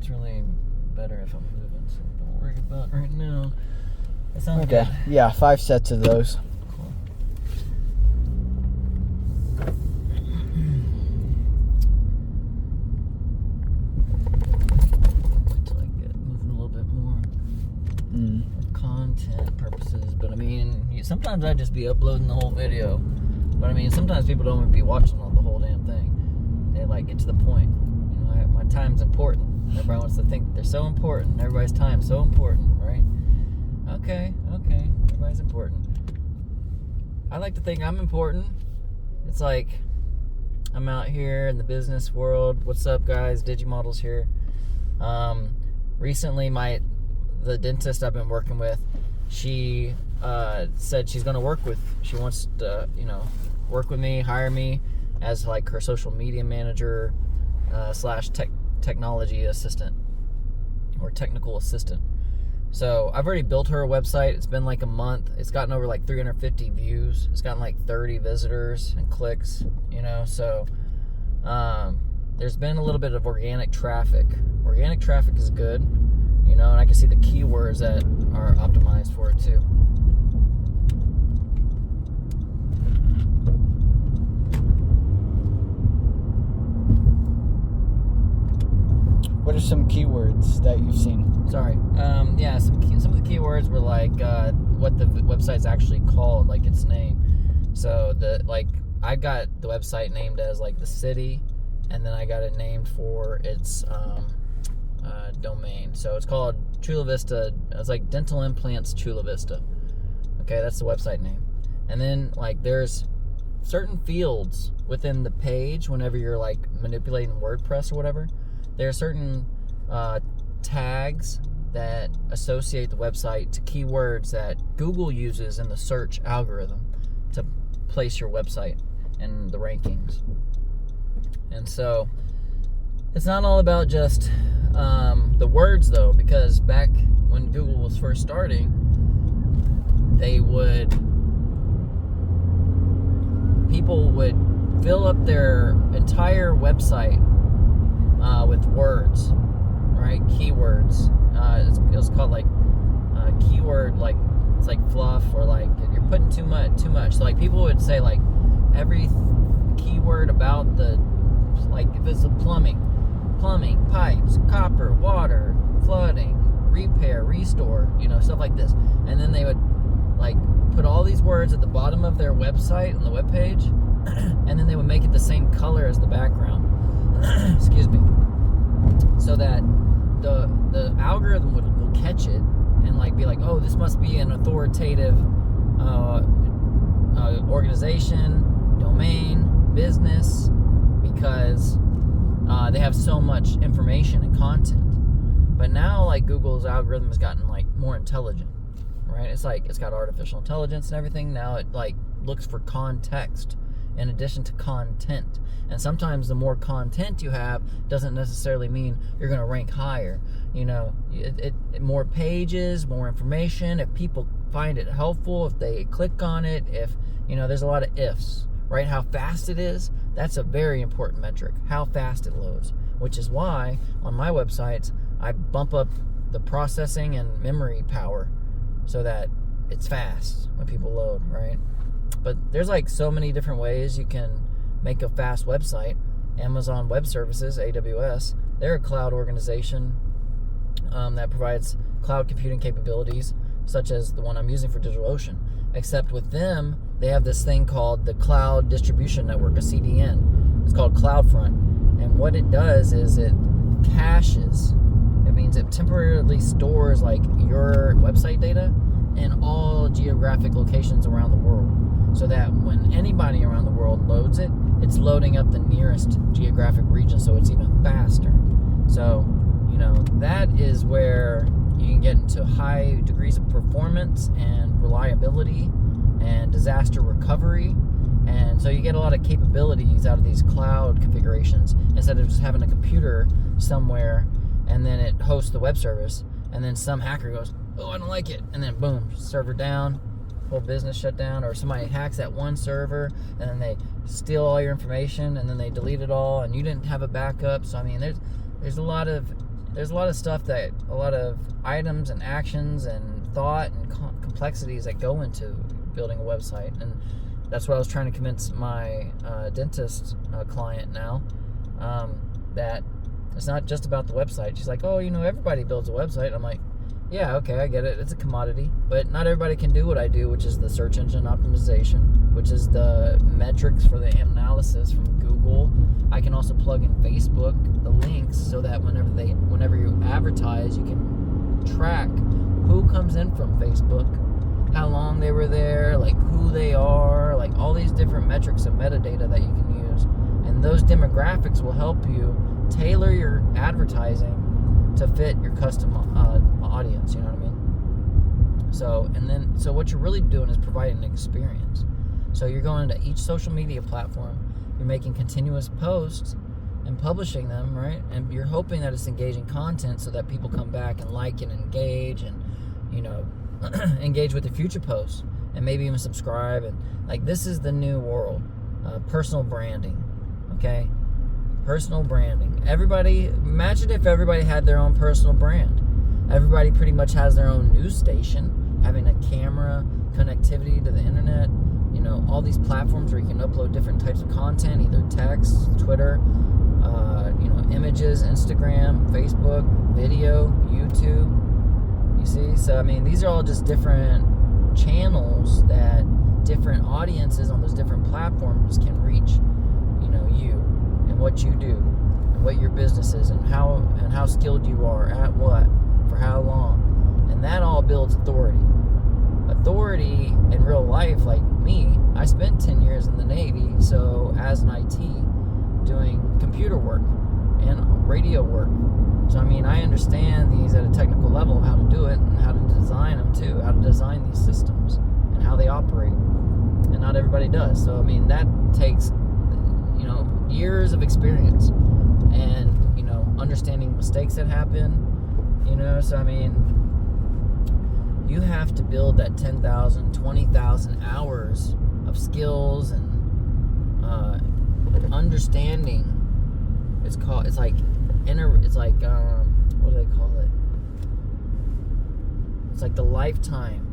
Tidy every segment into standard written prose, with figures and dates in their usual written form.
It's really better if I'm moving, so don't worry about it right now. That sounds Okay. good. Yeah, 5 sets of those. Cool. Wait till I get moving a little bit more for content purposes. But I mean, sometimes I just be uploading the whole video. But I mean, sometimes people don't even be watching the whole damn thing. They like get to the point. You know, my time's important. Everybody wants to think they're so important. Everybody's time's so important, right? Okay. Everybody's important. I like to think I'm important. It's like I'm out here in the business world. What's up, guys? DigiModels here. Recently, the dentist I've been working with, she said she's going to she wants to, work with me, hire me as like her social media manager / technology assistant or technical assistant. So I've already built her a website. It's been like a month. It's gotten over like 350 views. It's gotten like 30 visitors and clicks, so there's been a little bit of organic traffic. Organic traffic is good, and I can see the keywords that are optimized for it too. What are some keywords that you've seen? Sorry. Some of the keywords were like what the website's actually called, like its name. So I got the website named as like the city, and then I got it named for its domain. So it's called Chula Vista. It's like Dental Implants Chula Vista. Okay, that's the website name. And then like there's certain fields within the page whenever you're like manipulating WordPress or whatever. There are certain tags that associate the website to keywords that Google uses in the search algorithm to place your website in the rankings. And so it's not all about just the words though, because back when Google was first starting, people would fill up their entire website with words, right? Keywords. It was called like keyword, like it's like fluff, or like you're putting too much. So like people would say like every keyword about the, like if it's a plumbing, pipes, copper, water, flooding, repair, restore, stuff like this. And then they would like put all these words at the bottom of their website on the webpage, and then they would make it the same color as the background. Excuse me. So that the algorithm will catch it and like be like, oh, this must be an authoritative organization, domain, business, because they have so much information and content. But now like Google's algorithm has gotten like more intelligent, right? It's like it's got artificial intelligence and everything. Now it like looks for context in addition to content. And sometimes the more content you have doesn't necessarily mean you're going to rank higher. More pages, more information, if people find it helpful, if they click on it, if, there's a lot of ifs, right? How fast it is, that's a very important metric, how fast it loads, which is why on my websites, I bump up the processing and memory power so that it's fast when people load, right? But there's like so many different ways you can make a fast website. Amazon Web Services, AWS, they're a cloud organization that provides cloud computing capabilities, such as the one I'm using for DigitalOcean. Except with them, they have this thing called the Cloud Distribution Network, a CDN. It's called CloudFront. And what it does is it caches. It means it temporarily stores like your website data in all geographic locations around the world, so that when anybody around the world loads it, it's loading up the nearest geographic region, so it's even faster. So, that is where you can get into high degrees of performance and reliability and disaster recovery. And so you get a lot of capabilities out of these cloud configurations instead of just having a computer somewhere and then it hosts the web service, and then some hacker goes, oh, I don't like it, and then boom, server down, whole business shut down. Or somebody hacks that one server and then they steal all your information and then they delete it all and you didn't have a backup. So I mean, there's a lot of there's a lot of stuff that, a lot of items and actions and thought and complexities that go into building a website. And that's what I was trying to convince my dentist client now, that it's not just about the website. She's like, oh, everybody builds a website. I'm like, yeah, okay, I get it. It's a commodity, but not everybody can do what I do, which is the search engine optimization, which is the metrics for the analysis from Google. I can also plug in Facebook, the links, so that whenever you advertise, you can track who comes in from Facebook, how long they were there, like who they are, like all these different metrics and metadata that you can use. And those demographics will help you tailor your advertising to fit your custom audience, you know what I mean? So what you're really doing is providing an experience. So you're going to each social media platform, you're making continuous posts and publishing them, right? And you're hoping that it's engaging content so that people come back and like and engage and, engage with the future posts and maybe even subscribe. And like, this is the new world, personal branding, okay? Personal branding. Imagine if everybody had their own personal brand. Everybody pretty much has their own news station, having a camera, connectivity to the internet, all these platforms where you can upload different types of content, either text, Twitter, images, Instagram, Facebook, video, YouTube. You see? So, I mean, these are all just different channels that different audiences on those different platforms can reach, you and what you do and what your business is and how skilled you are at what, for how long. And that all builds authority. Authority in real life, like me, I spent 10 years in the Navy, so as an IT, doing computer work and radio work. So, I mean, I understand these at a technical level of how to do it and how to design them too, how to design these systems and how they operate. And not everybody does. So, I mean, that takes, years of experience and, understanding mistakes that happen, so, I mean, you have to build that 10,000, 20,000 hours of skills and understanding. What do they call it? It's like the lifetime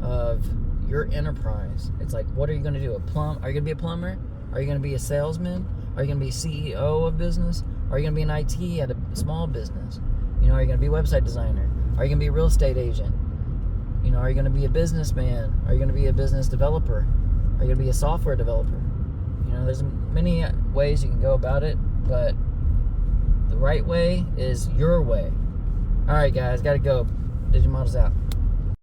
of your enterprise. It's like, what are you going to do? Are you going to be a plumber? Are you going to be a salesman? Are you going to be a CEO of business? Are you going to be an IT at a small business? Are you going to be a website designer? Are you going to be a real estate agent? Are you going to be a businessman? Are you going to be a business developer? Are you going to be a software developer? There's many ways you can go about it, but the right way is your way. All right, guys, got to go. DigiModels out.